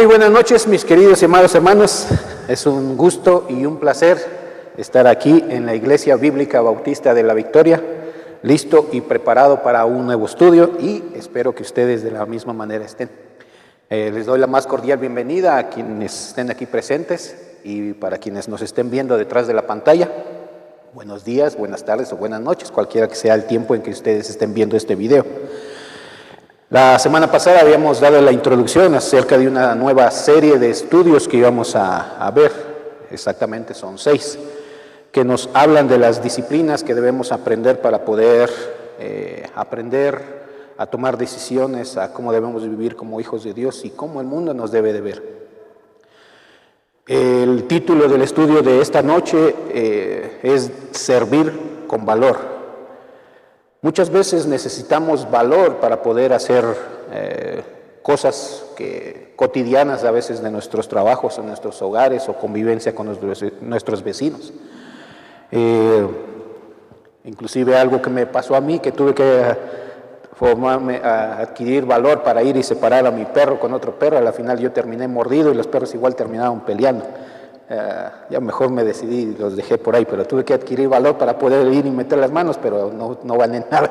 Muy buenas noches, mis queridos y amados hermanos. Es un gusto y un placer estar aquí en la Iglesia Bíblica Bautista de la Victoria, listo y preparado para un nuevo estudio, y espero que ustedes de la misma manera estén. Les doy la más cordial bienvenida a quienes estén aquí presentes y para quienes nos estén viendo detrás de la pantalla. Buenos días, buenas tardes o buenas noches, cualquiera que sea el tiempo en que ustedes estén viendo este video. La semana pasada habíamos dado la introducción acerca de una nueva serie de estudios que íbamos a ver, exactamente son 6, que nos hablan de las disciplinas que debemos aprender para poder aprender a tomar decisiones, a cómo debemos vivir como hijos de Dios y cómo el mundo nos debe de ver. El título del estudio de esta noche es Servir con valor. Muchas veces necesitamos valor para poder hacer cosas cotidianas a veces de nuestros trabajos, en nuestros hogares o convivencia con nuestros vecinos. Inclusive algo que me pasó a mí, que tuve que adquirir valor para ir y separar a mi perro con otro perro. Al final yo terminé mordido y los perros igual terminaron peleando. Ya mejor me decidí y los dejé por ahí, pero tuve que adquirir valor para poder ir y meter las manos, pero no valen nada.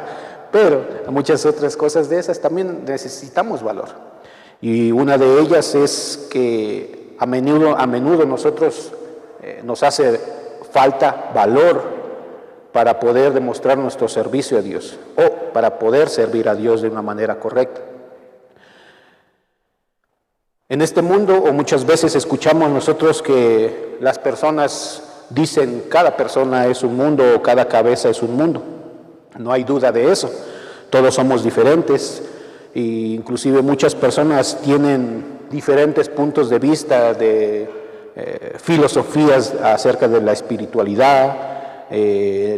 Pero a muchas otras cosas de esas también necesitamos valor. Y una de ellas es que a menudo nosotros nos hace falta valor para poder demostrar nuestro servicio a Dios o para poder servir a Dios de una manera correcta. En este mundo, o muchas veces escuchamos nosotros que las personas dicen cada persona es un mundo o cada cabeza es un mundo. No hay duda de eso. Todos somos diferentes e inclusive muchas personas tienen diferentes puntos de vista de filosofías acerca de la espiritualidad,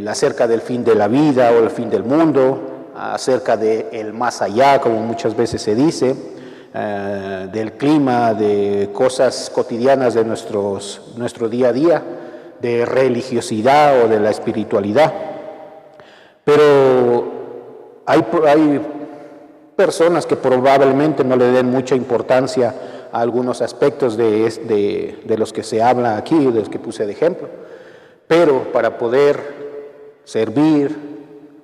acerca del fin de la vida o el fin del mundo, acerca del más allá, como muchas veces se dice. Del clima, de cosas cotidianas de nuestro día a día, de religiosidad o de la espiritualidad. Pero hay personas que probablemente no le den mucha importancia a algunos aspectos de los que se habla aquí, de los que puse de ejemplo. Pero para poder servir,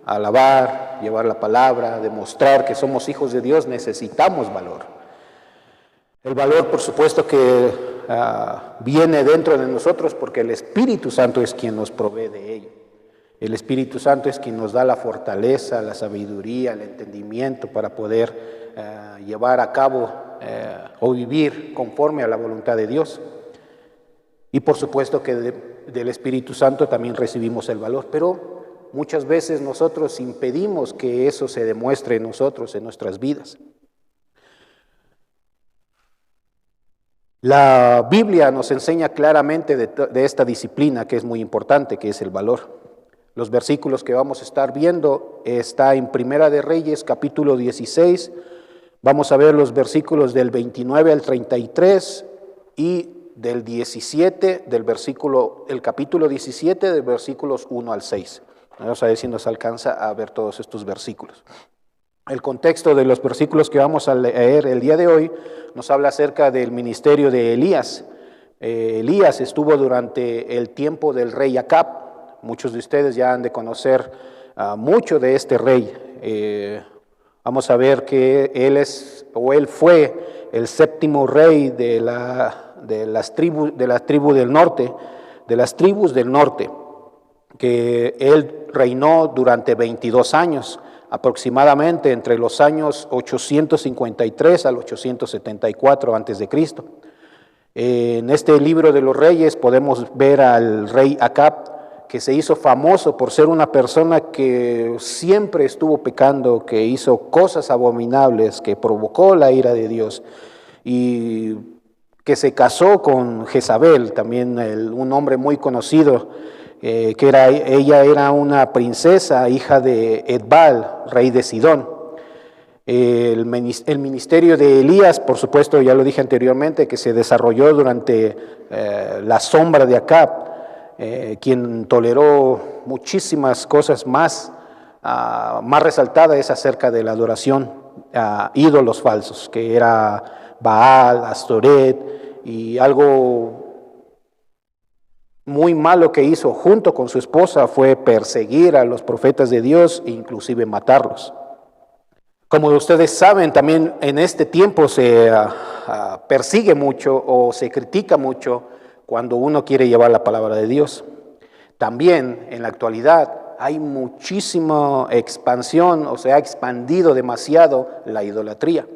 alabar, llevar la palabra, demostrar que somos hijos de Dios, necesitamos valor. El valor, por supuesto, que viene dentro de nosotros porque el Espíritu Santo es quien nos provee de ello. El Espíritu Santo es quien nos da la fortaleza, la sabiduría, el entendimiento para poder llevar a cabo o vivir conforme a la voluntad de Dios. Y por supuesto que del Espíritu Santo también recibimos el valor, pero muchas veces nosotros impedimos que eso se demuestre en nosotros, en nuestras vidas. La Biblia nos enseña claramente de esta disciplina que es muy importante, que es el valor. Los versículos que vamos a estar viendo está en Primera de Reyes, capítulo 16. Vamos a ver los versículos del 29 al 33 y del 17, el capítulo 17, de versículos 1 al 6. Vamos a ver si nos alcanza a ver todos estos versículos. El contexto de los versículos que vamos a leer el día de hoy nos habla acerca del ministerio de Elías. Elías estuvo durante el tiempo del rey Acab. Muchos de ustedes ya han de conocer mucho de este rey. Vamos a ver que él fue el séptimo rey de las tribus del norte, que él reinó durante 22 años. Aproximadamente entre los años 853 al 874 a.C. En este libro de los reyes podemos ver al rey Acab, que se hizo famoso por ser una persona que siempre estuvo pecando, que hizo cosas abominables, que provocó la ira de Dios y que se casó con Jezabel, también un hombre muy conocido, ella era una princesa, hija de Edbal, rey de Sidón. El ministerio de Elías, por supuesto, ya lo dije anteriormente, que se desarrolló durante la sombra de Acab, quien toleró muchísimas cosas más resaltada es acerca de la adoración a ídolos falsos, que era Baal, Astoret, y algo muy malo que hizo junto con su esposa fue perseguir a los profetas de Dios e inclusive matarlos. Como ustedes saben, también en este tiempo se persigue mucho o se critica mucho cuando uno quiere llevar la palabra de Dios. También en la actualidad hay muchísima expansión, o se ha expandido demasiado la idolatría.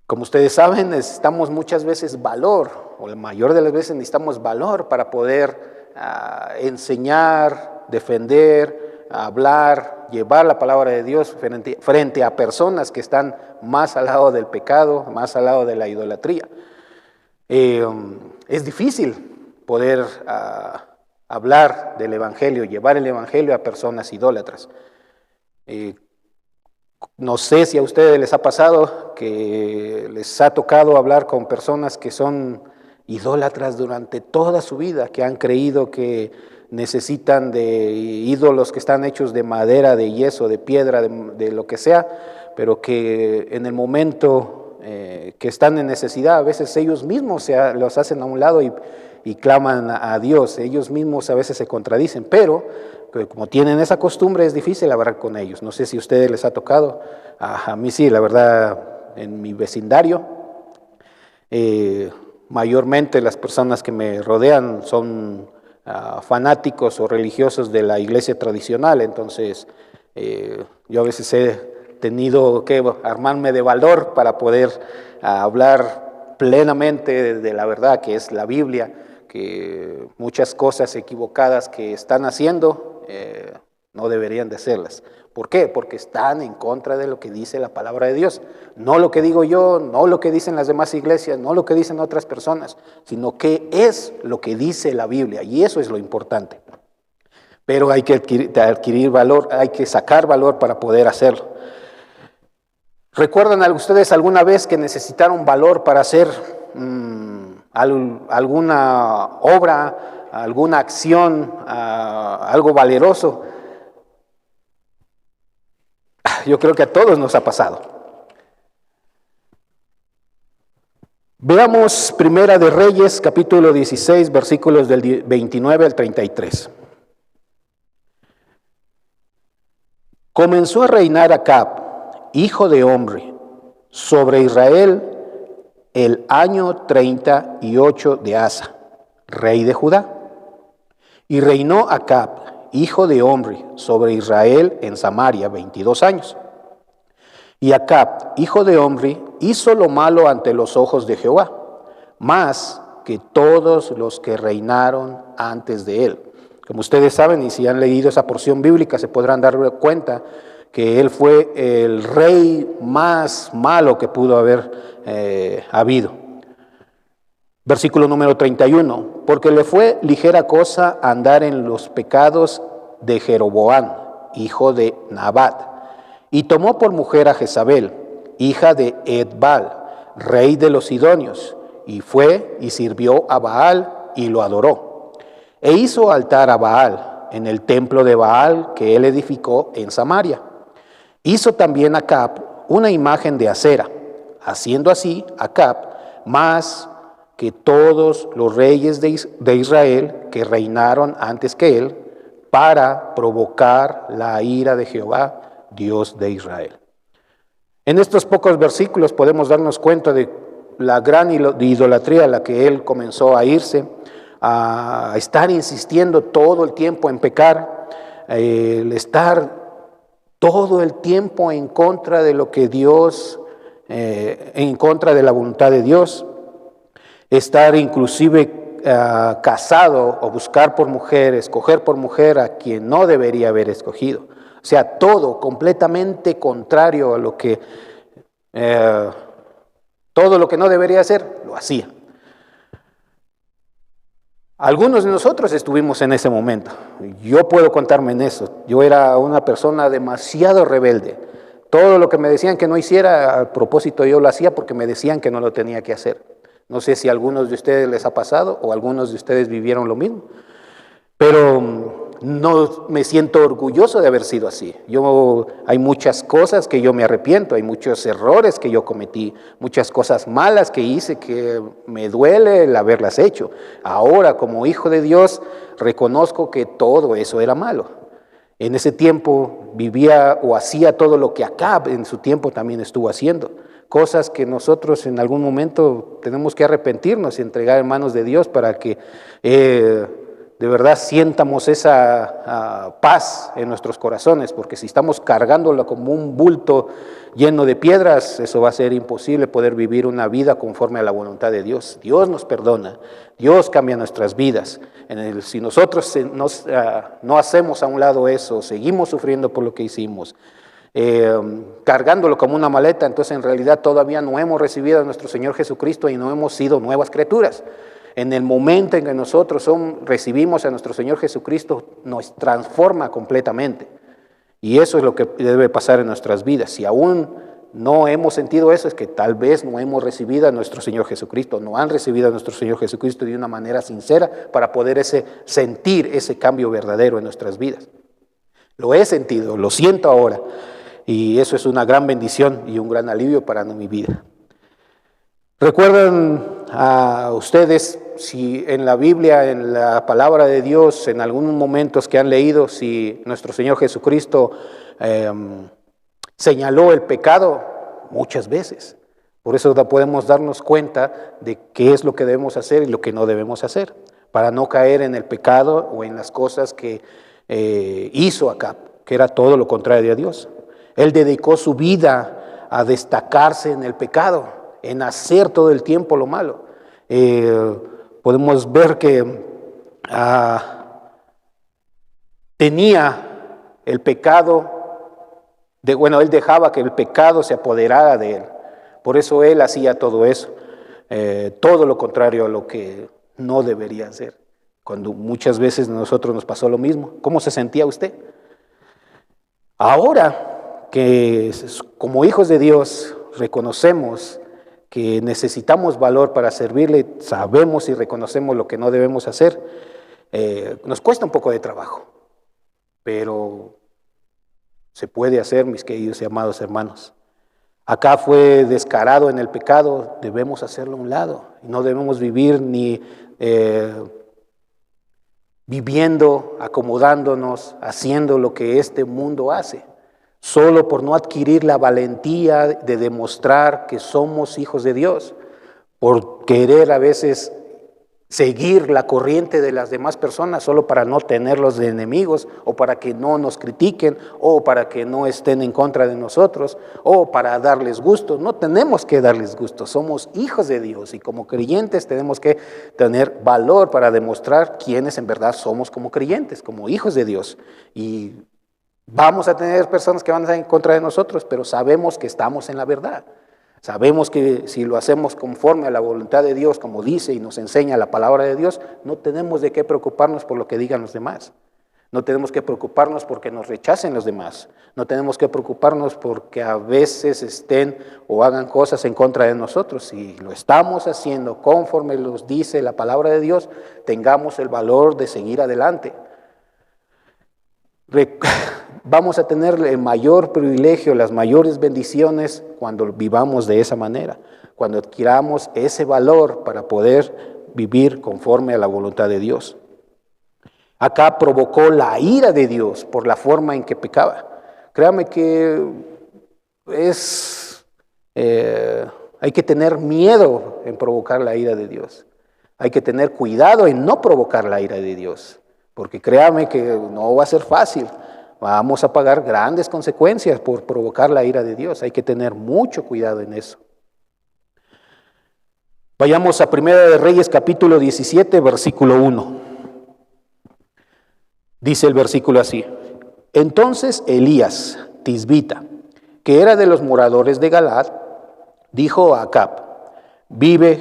Como ustedes saben, necesitamos muchas veces valor, o la mayor de las veces necesitamos valor para poder enseñar, defender, hablar, llevar la palabra de Dios frente a personas que están más al lado del pecado, más al lado de la idolatría. Es difícil poder hablar del evangelio, llevar el evangelio a personas idólatras. No sé si a ustedes les ha pasado que les ha tocado hablar con personas que son idólatras durante toda su vida, que han creído que necesitan de ídolos que están hechos de madera, de yeso, de piedra, de lo que sea, pero que en el momento que están en necesidad, a veces ellos mismos los hacen a un lado y claman a Dios. Ellos mismos a veces se contradicen, pero como tienen esa costumbre es difícil hablar con ellos. No sé si a ustedes les ha tocado, a mí sí, la verdad, en mi vecindario, mayormente las personas que me rodean son fanáticos o religiosos de la iglesia tradicional, entonces yo a veces he tenido que armarme de valor para poder hablar plenamente de la verdad que es la Biblia, que muchas cosas equivocadas que están haciendo no deberían de hacerlas. ¿Por qué? Porque están en contra de lo que dice la palabra de Dios. No lo que digo yo, no lo que dicen las demás iglesias, no lo que dicen otras personas, sino que es lo que dice la Biblia, y eso es lo importante. Pero hay que adquirir valor, hay que sacar valor para poder hacerlo. ¿Recuerdan ustedes alguna vez que necesitaron valor para hacer alguna obra, alguna acción, algo valeroso? Yo creo que a todos nos ha pasado. Veamos Primera de Reyes, capítulo 16, versículos del 29 al 33. Comenzó a reinar Acab, hijo de Omri, sobre Israel el año 38 de Asa, rey de Judá. Y reinó Acab, hijo de Omri, sobre Israel en Samaria 22 años. Y Acab, hijo de Omri, hizo lo malo ante los ojos de Jehová, más que todos los que reinaron antes de él. Como ustedes saben, y si han leído esa porción bíblica, se podrán dar cuenta que él fue el rey más malo que pudo haber habido. Versículo número 31. Porque le fue ligera cosa andar en los pecados de Jeroboam, hijo de Nabat, y tomó por mujer a Jezabel, hija de Edbaal, rey de los Sidonios, y fue y sirvió a Baal y lo adoró. E hizo altar a Baal en el templo de Baal que él edificó en Samaria. Hizo también Acab una imagen de acera, haciendo así Acab más que todos los reyes de Israel que reinaron antes que él, para provocar la ira de Jehová, Dios de Israel. En estos pocos versículos podemos darnos cuenta de la gran idolatría a la que él comenzó a irse, a estar insistiendo todo el tiempo en pecar, el estar todo el tiempo en contra de lo que Dios, en contra de la voluntad de Dios, estar inclusive casado o buscar por mujer, escoger por mujer a quien no debería haber escogido. O sea, todo completamente contrario a lo que, todo lo que no debería hacer, lo hacía. Algunos de nosotros estuvimos en ese momento. Yo puedo contarme en eso. Yo era una persona demasiado rebelde. Todo lo que me decían que no hiciera, a propósito yo lo hacía porque me decían que no lo tenía que hacer. No sé si a algunos de ustedes les ha pasado o algunos de ustedes vivieron lo mismo. Pero no me siento orgulloso de haber sido así. Hay muchas cosas que yo me arrepiento, hay muchos errores que yo cometí, muchas cosas malas que hice que me duele el haberlas hecho. Ahora, como hijo de Dios, reconozco que todo eso era malo. En ese tiempo vivía o hacía todo lo que Acab en su tiempo también estuvo haciendo. Cosas que nosotros en algún momento tenemos que arrepentirnos y entregar en manos de Dios para que de verdad sientamos esa paz en nuestros corazones, porque si estamos cargándolo como un bulto lleno de piedras, eso va a ser imposible poder vivir una vida conforme a la voluntad de Dios. Dios nos perdona, Dios cambia nuestras vidas. Si nosotros no hacemos a un lado eso, seguimos sufriendo por lo que hicimos, cargándolo como una maleta, entonces en realidad todavía no hemos recibido a nuestro Señor Jesucristo y no hemos sido nuevas criaturas. En el momento en que nosotros recibimos a nuestro Señor Jesucristo, nos transforma completamente. Y eso es lo que debe pasar en nuestras vidas. Si aún no hemos sentido eso, es que tal vez no hemos recibido a nuestro Señor Jesucristo, no han recibido a nuestro Señor Jesucristo de una manera sincera para poder sentir ese cambio verdadero en nuestras vidas. Lo he sentido, lo siento ahora. Y eso es una gran bendición y un gran alivio para mi vida. ¿Recuerdan a ustedes si en la Biblia, en la palabra de Dios, en algunos momentos que han leído, si nuestro Señor Jesucristo señaló el pecado? Muchas veces. Por eso podemos darnos cuenta de qué es lo que debemos hacer y lo que no debemos hacer, para no caer en el pecado o en las cosas que hizo Acab, que era todo lo contrario a Dios. Él dedicó su vida a destacarse en el pecado, en hacer todo el tiempo lo malo. Podemos ver que tenía el pecado, él dejaba que el pecado se apoderara de él. Por eso él hacía todo eso, todo lo contrario a lo que no debería hacer. Cuando muchas veces a nosotros nos pasó lo mismo. ¿Cómo se sentía usted? Ahora que como hijos de Dios reconocemos que necesitamos valor para servirle, sabemos y reconocemos lo que no debemos hacer, nos cuesta un poco de trabajo, pero se puede hacer, mis queridos y amados hermanos. Acá fue descarado en el pecado, debemos hacerlo a un lado, no debemos vivir ni viviendo, acomodándonos, haciendo lo que este mundo hace, solo por no adquirir la valentía de demostrar que somos hijos de Dios, por querer a veces seguir la corriente de las demás personas solo para no tenerlos de enemigos, o para que no nos critiquen, o para que no estén en contra de nosotros, o para darles gusto. No tenemos que darles gusto, somos hijos de Dios y como creyentes tenemos que tener valor para demostrar quiénes en verdad somos como creyentes, como hijos de Dios. Y vamos a tener personas que van a estar en contra de nosotros, pero sabemos que estamos en la verdad. Sabemos que si lo hacemos conforme a la voluntad de Dios, como dice y nos enseña la palabra de Dios, no tenemos de qué preocuparnos por lo que digan los demás. No tenemos que preocuparnos porque nos rechacen los demás. No tenemos que preocuparnos porque a veces estén o hagan cosas en contra de nosotros. Si lo estamos haciendo conforme nos dice la palabra de Dios, tengamos el valor de seguir adelante. Vamos a tener el mayor privilegio, las mayores bendiciones cuando vivamos de esa manera, cuando adquiramos ese valor para poder vivir conforme a la voluntad de Dios. Acá provocó la ira de Dios por la forma en que pecaba. Créame que hay que tener miedo en provocar la ira de Dios. Hay que tener cuidado en no provocar la ira de Dios, porque créame que no va a ser fácil. Vamos a pagar grandes consecuencias por provocar la ira de Dios. Hay que tener mucho cuidado en eso. Vayamos a Primera de Reyes, capítulo 17, versículo 1. Dice el versículo así: Entonces Elías, tisbita, que era de los moradores de Galaad, dijo a Acab: Vive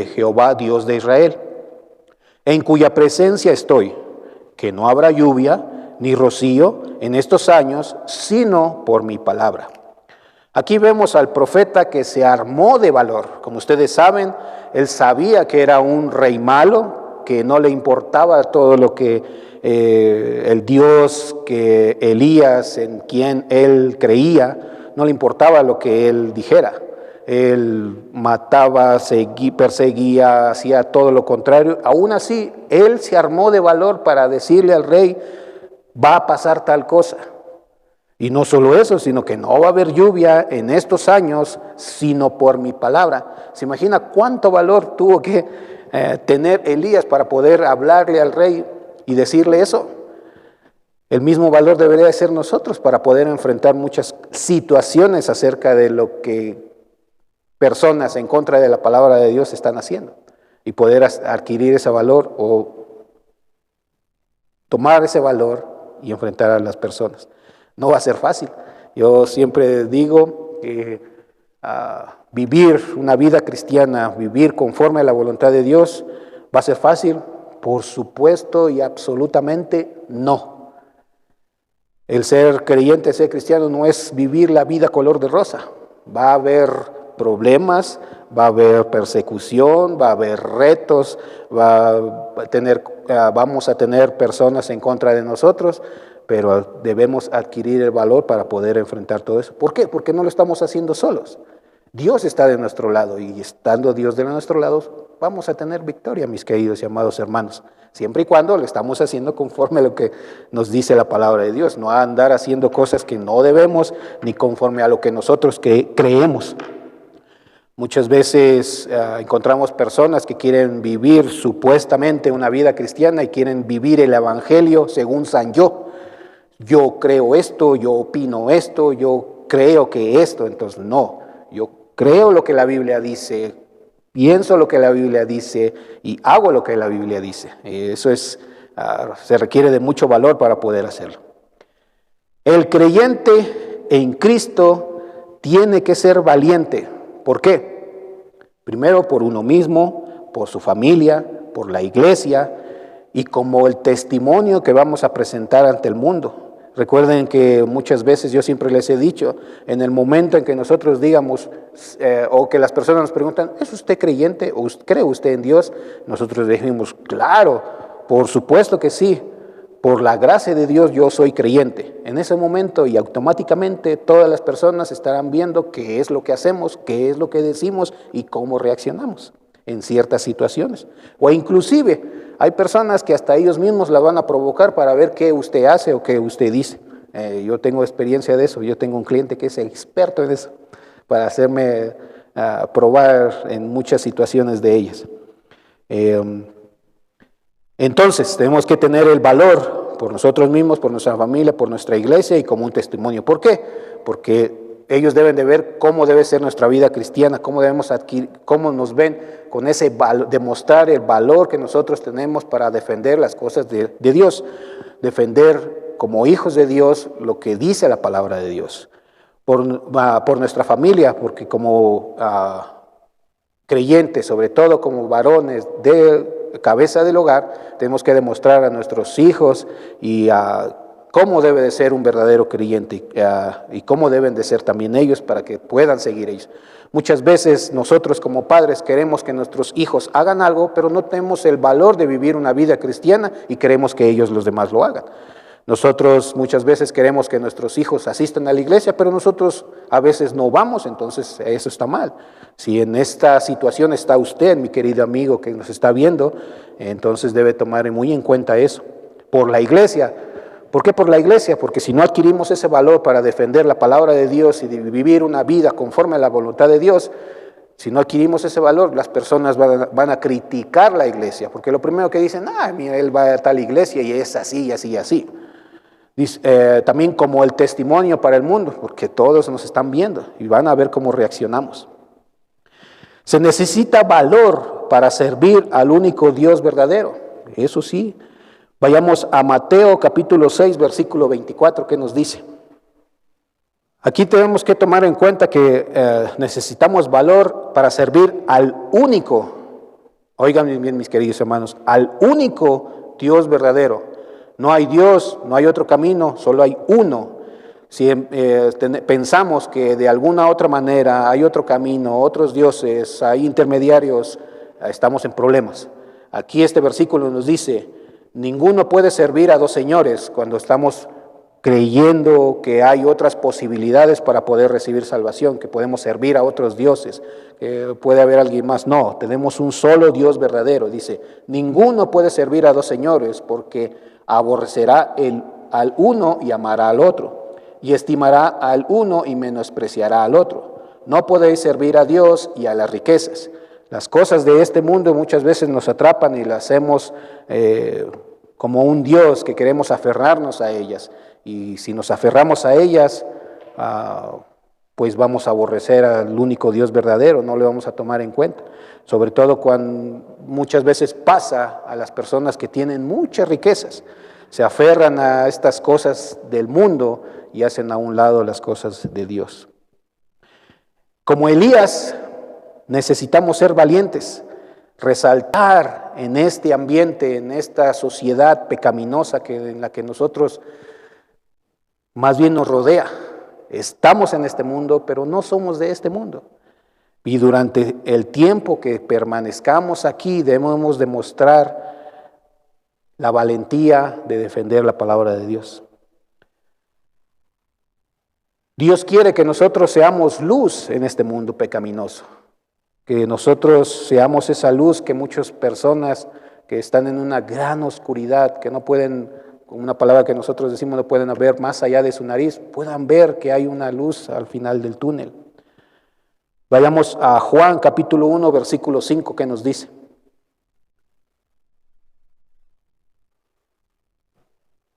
Jehová, Dios de Israel, en cuya presencia estoy, que no habrá lluvia ni rocío en estos años, sino por mi palabra. Aquí vemos al profeta que se armó de valor. Como ustedes saben, él sabía que era un rey malo, que no le importaba todo lo que el Dios que Elías, en quien él creía, no le importaba lo que él dijera. Él mataba, perseguía, hacía todo lo contrario. Aún así, él se armó de valor para decirle al rey, va a pasar tal cosa. Y no solo eso, sino que no va a haber lluvia en estos años, sino por mi palabra. ¿Se imagina cuánto valor tuvo que tener Elías para poder hablarle al rey y decirle eso? El mismo valor debería de ser nosotros para poder enfrentar muchas situaciones acerca de lo que personas en contra de la palabra de Dios están haciendo y poder adquirir ese valor o tomar ese valor y enfrentar a las personas. No va a ser fácil. Yo siempre digo que vivir una vida cristiana, vivir conforme a la voluntad de Dios, ¿va a ser fácil? Por supuesto y absolutamente no. El ser creyente, ser cristiano no es vivir la vida color de rosa. Va a haber problemas, va a haber persecución, va a haber retos, vamos a tener personas en contra de nosotros, pero debemos adquirir el valor para poder enfrentar todo eso. ¿Por qué? Porque no lo estamos haciendo solos. Dios está de nuestro lado y estando Dios de nuestro lado, vamos a tener victoria, mis queridos y amados hermanos, siempre y cuando lo estamos haciendo conforme a lo que nos dice la palabra de Dios, no a andar haciendo cosas que no debemos ni conforme a lo que nosotros creemos. Muchas veces encontramos personas que quieren vivir supuestamente una vida cristiana y quieren vivir el evangelio según San yo. Yo creo esto, yo opino esto, yo creo que esto, entonces no. Yo creo lo que la Biblia dice, pienso lo que la Biblia dice y hago lo que la Biblia dice. Eso se requiere de mucho valor para poder hacerlo. El creyente en Cristo tiene que ser valiente. ¿Por qué? Primero por uno mismo, por su familia, por la iglesia y como el testimonio que vamos a presentar ante el mundo. Recuerden que muchas veces yo siempre les he dicho, en el momento en que nosotros digamos o que las personas nos preguntan, ¿es usted creyente o cree usted en Dios? Nosotros decimos, claro, por supuesto que sí, por la gracia de Dios yo soy creyente. En ese momento y automáticamente todas las personas estarán viendo qué es lo que hacemos, qué es lo que decimos y cómo reaccionamos en ciertas situaciones. O inclusive hay personas que hasta ellos mismos la van a provocar para ver qué usted hace o qué usted dice. Yo tengo experiencia de eso, yo tengo un cliente que es experto en eso, para hacerme probar en muchas situaciones de ellas. Entonces tenemos que tener el valor por nosotros mismos, por nuestra familia, por nuestra iglesia y como un testimonio. ¿Por qué? Porque ellos deben de ver cómo debe ser nuestra vida cristiana, cómo debemos adquirir, cómo nos ven con ese valor, demostrar el valor que nosotros tenemos para defender las cosas de Dios, defender como hijos de Dios lo que dice la palabra de Dios. Por nuestra familia, porque como creyentes, sobre todo como varones de cabeza del hogar, tenemos que demostrar a nuestros hijos y cómo debe de ser un verdadero creyente y cómo deben de ser también ellos para que puedan seguir ellos. Muchas veces nosotros como padres queremos que nuestros hijos hagan algo, pero no tenemos el valor de vivir una vida cristiana y queremos que ellos los demás lo hagan. Nosotros muchas veces queremos que nuestros hijos asistan a la iglesia, pero nosotros a veces no vamos, entonces eso está mal. Si en esta situación está usted, mi querido amigo que nos está viendo, entonces debe tomar muy en cuenta eso. Por la iglesia. ¿Por qué por la iglesia? Porque si no adquirimos ese valor para defender la palabra de Dios y de vivir una vida conforme a la voluntad de Dios, si no adquirimos ese valor, las personas van a criticar la iglesia, porque lo primero que dicen, mira, él va a tal iglesia y es así, y así, y así. También como el testimonio para el mundo, porque todos nos están viendo y van a ver cómo reaccionamos. Se necesita valor para servir al único Dios verdadero, eso sí. Vayamos a Mateo capítulo 6, versículo 24, ¿qué nos dice? Aquí tenemos que tomar en cuenta que necesitamos valor para servir al único, oigan bien mis queridos hermanos, al único Dios verdadero. No hay Dios, no hay otro camino, solo hay uno. Si pensamos que de alguna otra manera hay otro camino, otros dioses, hay intermediarios, estamos en problemas. Aquí este versículo nos dice, ninguno puede servir a dos señores cuando estamos creyendo que hay otras posibilidades para poder recibir salvación, que podemos servir a otros dioses, que puede haber alguien más. No, tenemos un solo Dios verdadero. Dice, ninguno puede servir a dos señores porque aborrecerá al uno y amará al otro, y estimará al uno y menospreciará al otro. No podéis servir a Dios y a las riquezas. Las cosas de este mundo muchas veces nos atrapan y las hacemos como un Dios que queremos aferrarnos a ellas. Y si nos aferramos a ellas, pues vamos a aborrecer al único Dios verdadero, no le vamos a tomar en cuenta. Sobre todo cuando muchas veces pasa a las personas que tienen muchas riquezas, se aferran a estas cosas del mundo y hacen a un lado las cosas de Dios. Como Elías, necesitamos ser valientes, resaltar en este ambiente, en esta sociedad pecaminosa en la que nosotros más bien nos rodea. Estamos en este mundo, pero no somos de este mundo. Y durante el tiempo que permanezcamos aquí debemos demostrar la valentía de defender la palabra de Dios. Dios quiere que nosotros seamos luz en este mundo pecaminoso, que nosotros seamos esa luz que muchas personas que están en una gran oscuridad, que no pueden, con una palabra que nosotros decimos, no pueden ver más allá de su nariz, puedan ver que hay una luz al final del túnel. Vayamos a Juan capítulo 1, versículo 5, ¿qué nos dice?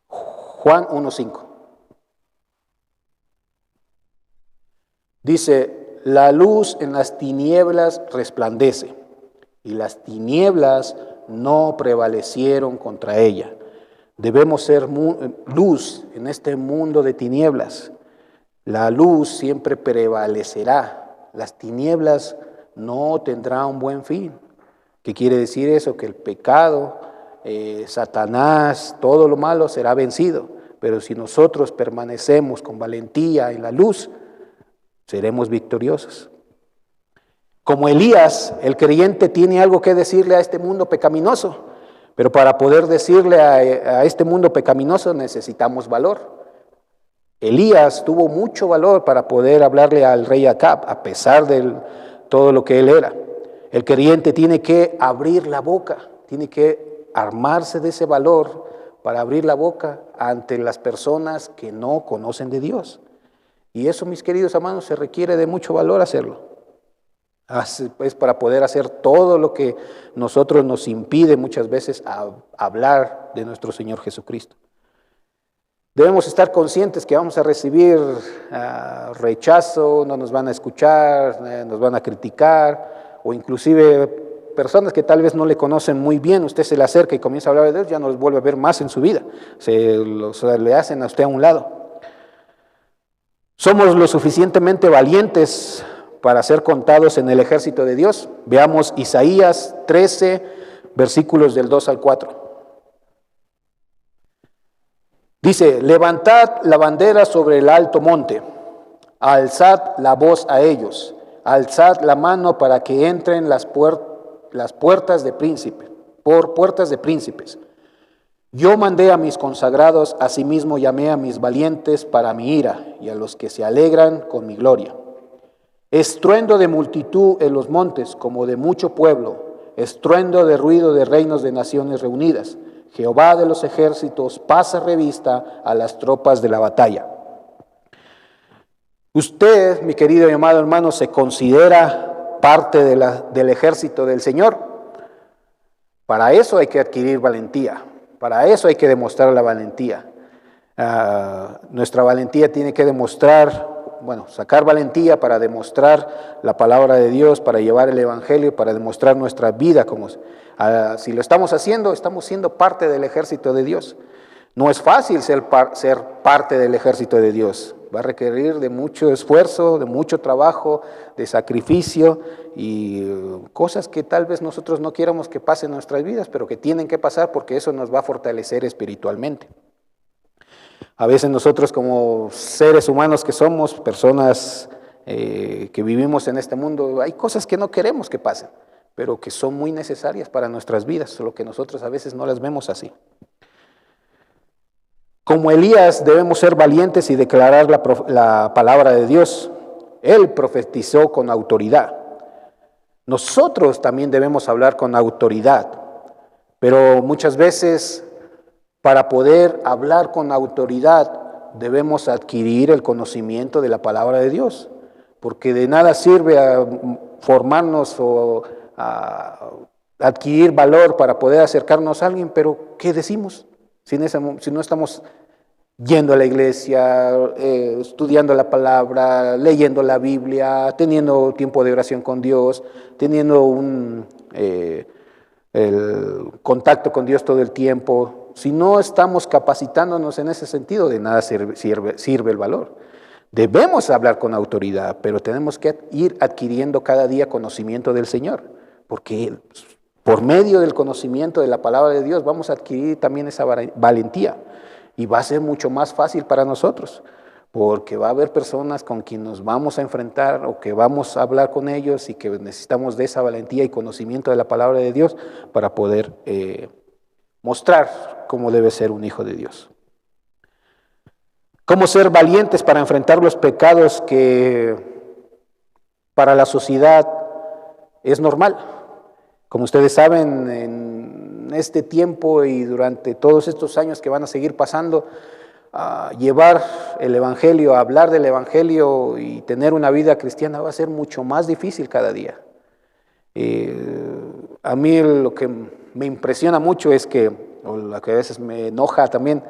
Juan 1, 5. Dice, la luz en las tinieblas resplandece, y las tinieblas no prevalecieron contra ella. Debemos ser luz en este mundo de tinieblas. La luz siempre prevalecerá. Las tinieblas no tendrán un buen fin. ¿Qué quiere decir eso? Que el pecado, Satanás, todo lo malo será vencido. Pero si nosotros permanecemos con valentía en la luz, seremos victoriosos. Como Elías, el creyente tiene algo que decirle a este mundo pecaminoso, pero para poder decirle a este mundo pecaminoso necesitamos valor. Elías tuvo mucho valor para poder hablarle al rey Acab, a pesar de todo lo que él era. El creyente tiene que abrir la boca, tiene que armarse de ese valor para abrir la boca ante las personas que no conocen de Dios. Y eso, mis queridos hermanos, se requiere de mucho valor hacerlo. Es para poder hacer todo lo que nosotros nos impide muchas veces hablar de nuestro Señor Jesucristo. Debemos estar conscientes que vamos a recibir rechazo, no nos van a escuchar, nos van a criticar, o inclusive personas que tal vez no le conocen muy bien, usted se le acerca y comienza a hablar de Dios, ya no los vuelve a ver más en su vida, le hacen a usted a un lado. ¿Somos lo suficientemente valientes para ser contados en el ejército de Dios? Veamos Isaías 13, versículos del 2 al 4. Dice, levantad la bandera sobre el alto monte, alzad la voz a ellos, alzad la mano para que entren las puertas de príncipes, por puertas de príncipes. Yo mandé a mis consagrados, asimismo llamé a mis valientes para mi ira, y a los que se alegran con mi gloria. Estruendo de multitud en los montes, como de mucho pueblo, estruendo de ruido de reinos de naciones reunidas. Jehová de los ejércitos pasa revista a las tropas de la batalla. Usted, mi querido y amado hermano, ¿se considera parte del ejército del Señor? Para eso hay que adquirir valentía. Para eso hay que demostrar la valentía. Nuestra valentía tiene que sacar valentía para demostrar la palabra de Dios, para llevar el evangelio, para demostrar nuestra vida. Si lo estamos haciendo, estamos siendo parte del ejército de Dios. No es fácil ser parte del ejército de Dios. Va a requerir de mucho esfuerzo, de mucho trabajo, de sacrificio y cosas que tal vez nosotros no quieramos que pasen en nuestras vidas, pero que tienen que pasar porque eso nos va a fortalecer espiritualmente. A veces nosotros como seres humanos que somos, personas que vivimos en este mundo, hay cosas que no queremos que pasen, pero que son muy necesarias para nuestras vidas, solo que nosotros a veces no las vemos así. Como Elías debemos ser valientes y declarar la palabra de Dios. Él profetizó con autoridad. Nosotros también debemos hablar con autoridad, pero muchas veces para poder hablar con autoridad debemos adquirir el conocimiento de la palabra de Dios, porque de nada sirve formarnos o adquirir valor para poder acercarnos a alguien, pero ¿qué decimos? Si no estamos yendo a la iglesia, estudiando la palabra, leyendo la Biblia, teniendo tiempo de oración con Dios, teniendo el contacto con Dios todo el tiempo. Si no estamos capacitándonos en ese sentido, de nada sirve el valor. Debemos hablar con autoridad, pero tenemos que ir adquiriendo cada día conocimiento del Señor, porque por medio del conocimiento de la palabra de Dios vamos a adquirir también esa valentía. Y va a ser mucho más fácil para nosotros, porque va a haber personas con quien nos vamos a enfrentar o que vamos a hablar con ellos y que necesitamos de esa valentía y conocimiento de la palabra de Dios para poder mostrar cómo debe ser un hijo de Dios. Cómo ser valientes para enfrentar los pecados que para la sociedad es normal. Como ustedes saben, en este tiempo y durante todos estos años que van a seguir pasando, llevar el Evangelio, hablar del Evangelio y tener una vida cristiana va a ser mucho más difícil cada día. A mí lo que me impresiona mucho es que, o lo que a veces me enoja también,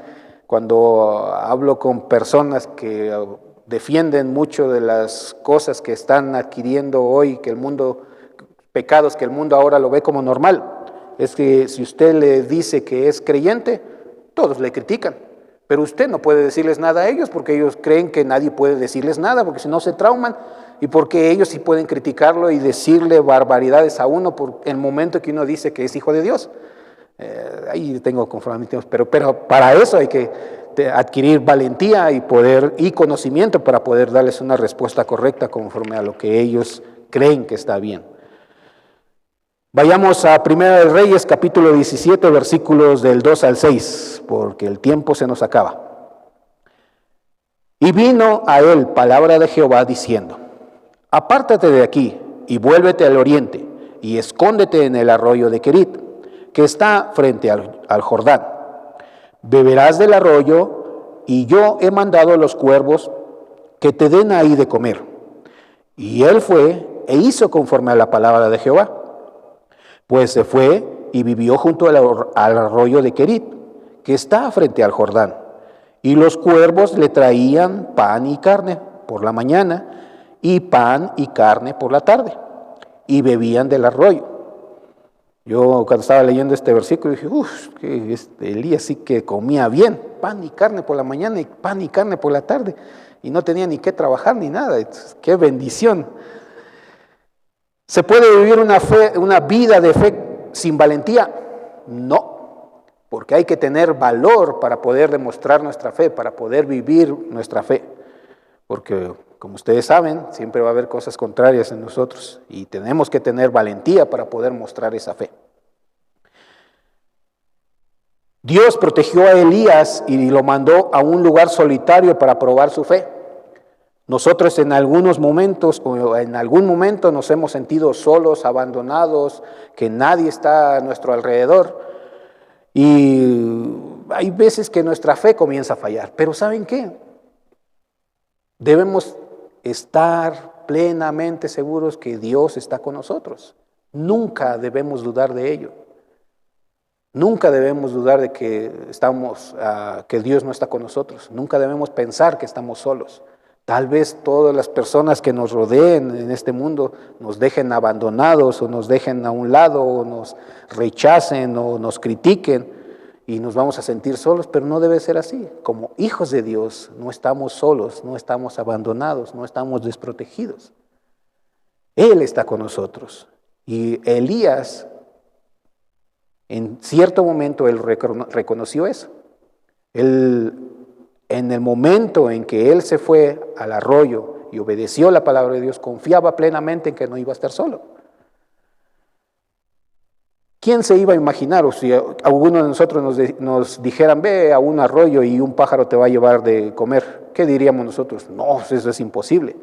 cuando hablo con personas que defienden mucho de las cosas que están adquiriendo hoy, que el mundo, pecados que el mundo ahora lo ve como normal, es que si usted le dice que es creyente, todos le critican, pero usted no puede decirles nada a ellos porque ellos creen que nadie puede decirles nada, porque si no se trauman, y porque ellos sí pueden criticarlo y decirle barbaridades a uno por el momento que uno dice que es hijo de Dios. Ahí tengo confrontamientos, pero para eso hay que adquirir valentía y conocimiento para poder darles una respuesta correcta conforme a lo que ellos creen que está bien. Vayamos a Primera de Reyes, capítulo 17, versículos del 2 al 6, porque el tiempo se nos acaba. Y vino a él palabra de Jehová diciendo: apártate de aquí y vuélvete al oriente y escóndete en el arroyo de Querit, que está frente al Jordán. Beberás del arroyo, y yo he mandado a los cuervos que te den ahí de comer. Y él fue e hizo conforme a la palabra de Jehová. Pues se fue y vivió junto al arroyo de Querit, que está frente al Jordán. Y los cuervos le traían pan y carne por la mañana, y pan y carne por la tarde, y bebían del arroyo. Yo cuando estaba leyendo este versículo dije, que Elías sí que comía bien, pan y carne por la mañana y pan y carne por la tarde, y no tenía ni que trabajar ni nada. Entonces, qué bendición. ¿Se puede vivir una vida de fe sin valentía? No, porque hay que tener valor para poder demostrar nuestra fe, para poder vivir nuestra fe. Porque, como ustedes saben, siempre va a haber cosas contrarias en nosotros y tenemos que tener valentía para poder mostrar esa fe. Dios protegió a Elías y lo mandó a un lugar solitario para probar su fe. Nosotros en algunos momentos o en algún momento nos hemos sentido solos, abandonados, que nadie está a nuestro alrededor. Y hay veces que nuestra fe comienza a fallar. Pero ¿saben qué? Debemos estar plenamente seguros que Dios está con nosotros. Nunca debemos dudar de ello. Nunca debemos dudar de que Dios no está con nosotros. Nunca debemos pensar que estamos solos. Tal vez todas las personas que nos rodeen en este mundo nos dejen abandonados o nos dejen a un lado o nos rechacen o nos critiquen y nos vamos a sentir solos, pero no debe ser así. Como hijos de Dios no estamos solos, no estamos abandonados, no estamos desprotegidos. Él está con nosotros. Y Elías, en cierto momento, él reconoció eso. En el momento en que él se fue al arroyo y obedeció la palabra de Dios, confiaba plenamente en que no iba a estar solo. ¿Quién se iba a imaginar? O si alguno de nosotros nos dijeran, ve a un arroyo y un pájaro te va a llevar de comer, ¿qué diríamos nosotros? No, eso es imposible.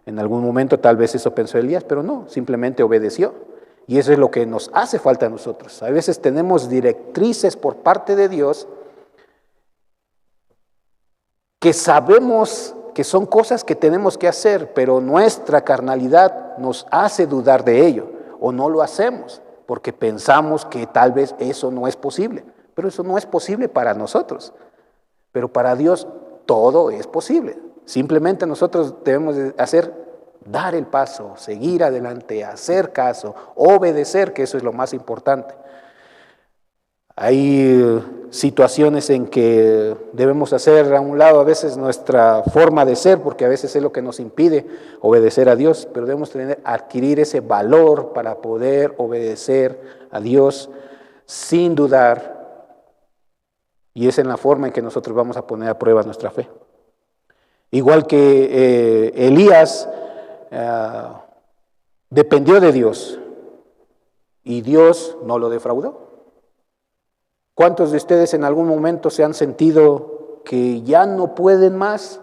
En algún momento tal vez eso pensó Elías, pero no, simplemente obedeció. Y eso es lo que nos hace falta a nosotros. A veces tenemos directrices por parte de Dios que sabemos que son cosas que tenemos que hacer, pero nuestra carnalidad nos hace dudar de ello, o no lo hacemos, porque pensamos que tal vez eso no es posible. Pero eso no es posible para nosotros. Pero para Dios todo es posible. Simplemente nosotros debemos dar el paso, seguir adelante, hacer caso, obedecer, que eso es lo más importante. Hay situaciones en que debemos hacer a un lado a veces nuestra forma de ser, porque a veces es lo que nos impide obedecer a Dios, pero debemos adquirir ese valor para poder obedecer a Dios sin dudar, y es en la forma en que nosotros vamos a poner a prueba nuestra fe. Igual que Elías dependió de Dios y Dios no lo defraudó. ¿Cuántos de ustedes en algún momento se han sentido que ya no pueden más,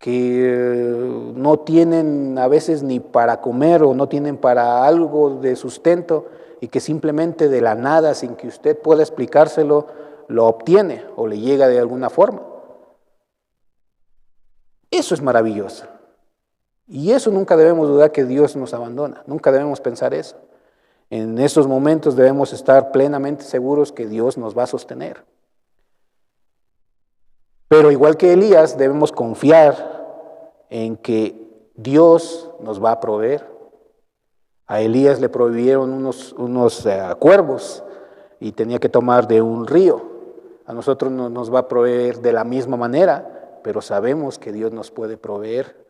que no tienen a veces ni para comer o no tienen para algo de sustento y que simplemente de la nada, sin que usted pueda explicárselo, lo obtiene o le llega de alguna forma? Eso es maravilloso. Y eso nunca debemos dudar, que Dios nos abandona. Nunca debemos pensar eso. En esos momentos debemos estar plenamente seguros que Dios nos va a sostener. Pero igual que Elías, debemos confiar en que Dios nos va a proveer. A Elías le prohibieron unos cuervos y tenía que tomar de un río. A nosotros no nos va a proveer de la misma manera, pero sabemos que Dios nos puede proveer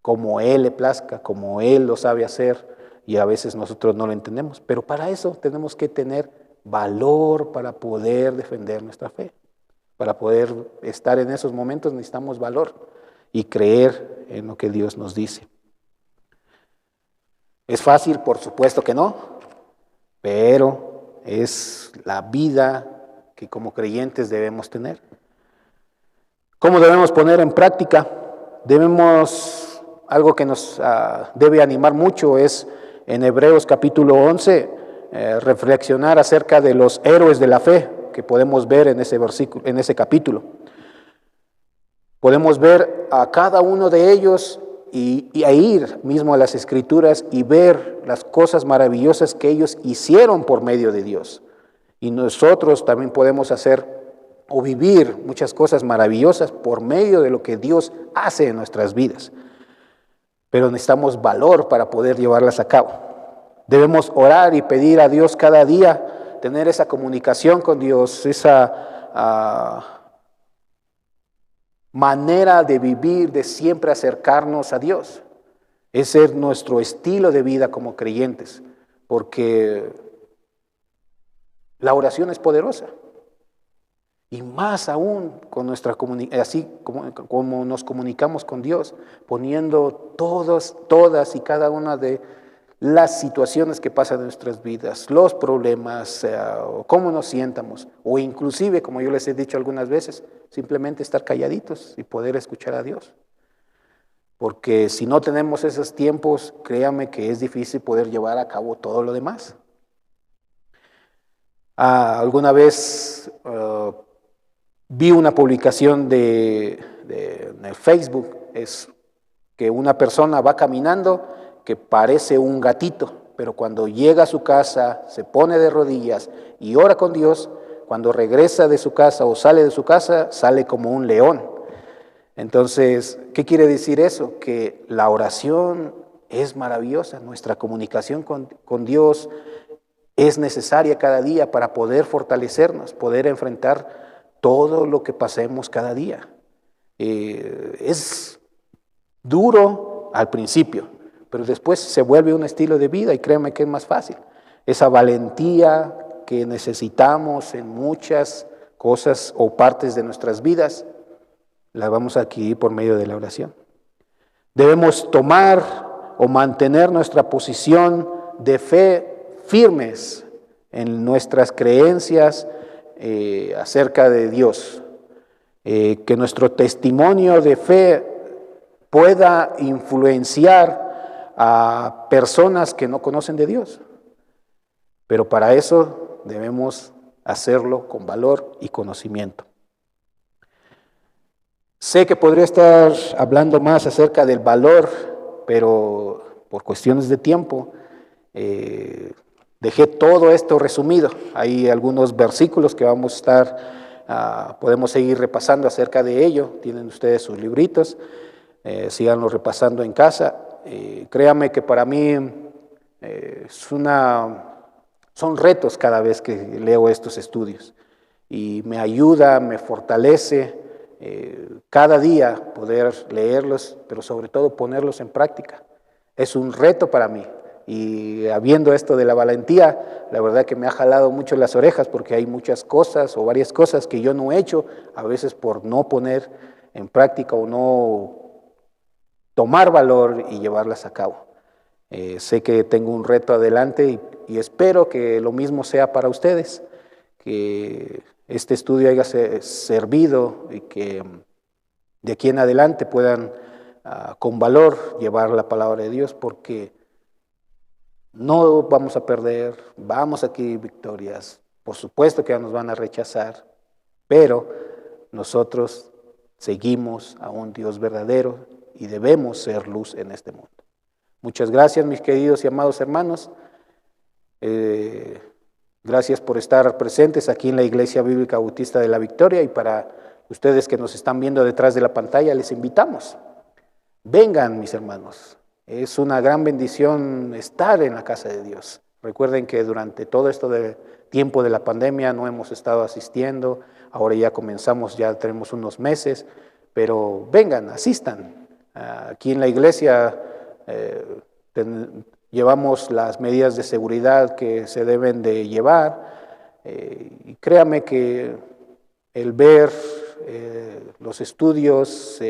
como Él le plazca, como Él lo sabe hacer, y a veces nosotros no lo entendemos. Pero para eso tenemos que tener valor para poder defender nuestra fe. Para poder estar en esos momentos necesitamos valor y creer en lo que Dios nos dice. ¿Es fácil? Por supuesto que no, pero es la vida que como creyentes debemos tener. ¿Cómo debemos poner en práctica? Algo que nos debe animar mucho es en Hebreos capítulo 11, reflexionar acerca de los héroes de la fe que podemos ver en ese versículo, en ese capítulo. Podemos ver a cada uno de ellos y ir mismo a las Escrituras y ver las cosas maravillosas que ellos hicieron por medio de Dios. Y nosotros también podemos hacer o vivir muchas cosas maravillosas por medio de lo que Dios hace en nuestras vidas. Pero necesitamos valor para poder llevarlas a cabo. Debemos orar y pedir a Dios cada día, tener esa comunicación con Dios, esa manera de vivir, de siempre acercarnos a Dios. Ese es nuestro estilo de vida como creyentes, porque la oración es poderosa. Y más aún con nuestra así como nos comunicamos con Dios, poniendo todas y cada una de las situaciones que pasan en nuestras vidas, los problemas, cómo nos sientamos, o inclusive, como yo les he dicho algunas veces, simplemente estar calladitos y poder escuchar a Dios. Porque si no tenemos esos tiempos, créame que es difícil poder llevar a cabo todo lo demás. Alguna vez vi una publicación de Facebook, es que una persona va caminando que parece un gatito, pero cuando llega a su casa se pone de rodillas y ora con Dios. Cuando regresa de su casa o sale de su casa, sale como un león. Entonces, ¿qué quiere decir eso? Que la oración es maravillosa, nuestra comunicación con Dios es necesaria cada día para poder fortalecernos, poder enfrentar todo lo que pasemos cada día. Es duro al principio, pero después se vuelve un estilo de vida y créeme que es más fácil. Esa valentía que necesitamos en muchas cosas o partes de nuestras vidas, la vamos a adquirir por medio de la oración. Debemos tomar o mantener nuestra posición de fe firmes en nuestras creencias acerca de Dios, que nuestro testimonio de fe pueda influenciar a personas que no conocen de Dios. Pero para eso debemos hacerlo con valor y conocimiento. Sé que podría estar hablando más acerca del valor, pero por cuestiones de tiempo dejé todo esto resumido. Hay algunos versículos que vamos a estar, podemos seguir repasando acerca de ello. Tienen ustedes sus libritos, síganlo repasando en casa. Créanme que para mí son retos cada vez que leo estos estudios y me ayuda, me fortalece cada día poder leerlos, pero sobre todo ponerlos en práctica. Es un reto para mí. Y habiendo esto de la valentía, la verdad que me ha jalado mucho las orejas porque hay muchas cosas o varias cosas que yo no he hecho, a veces por no poner en práctica o no tomar valor y llevarlas a cabo. Sé que tengo un reto adelante y espero que lo mismo sea para ustedes, que este estudio haya servido y que de aquí en adelante puedan con valor llevar la palabra de Dios, porque no vamos a perder, vamos a adquirir victorias. Por supuesto que nos van a rechazar, pero nosotros seguimos a un Dios verdadero y debemos ser luz en este mundo. Muchas gracias, mis queridos y amados hermanos. Gracias por estar presentes aquí en la Iglesia Bíblica Bautista de la Victoria, y para ustedes que nos están viendo detrás de la pantalla, les invitamos. Vengan, mis hermanos. Es una gran bendición estar en la casa de Dios. Recuerden que durante todo esto de tiempo de la pandemia no hemos estado asistiendo. Ahora ya comenzamos, ya tenemos unos meses, pero vengan, asistan. Aquí en la iglesia llevamos las medidas de seguridad que se deben de llevar, y créame que el ver los estudios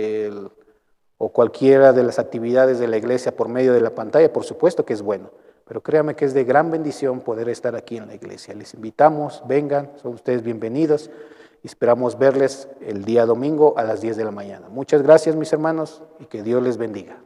o cualquiera de las actividades de la iglesia por medio de la pantalla, por supuesto que es bueno, pero créame que es de gran bendición poder estar aquí en la iglesia. Les invitamos, vengan, son ustedes bienvenidos, y esperamos verles el día domingo a las 10 de la mañana. Muchas gracias, mis hermanos, y que Dios les bendiga.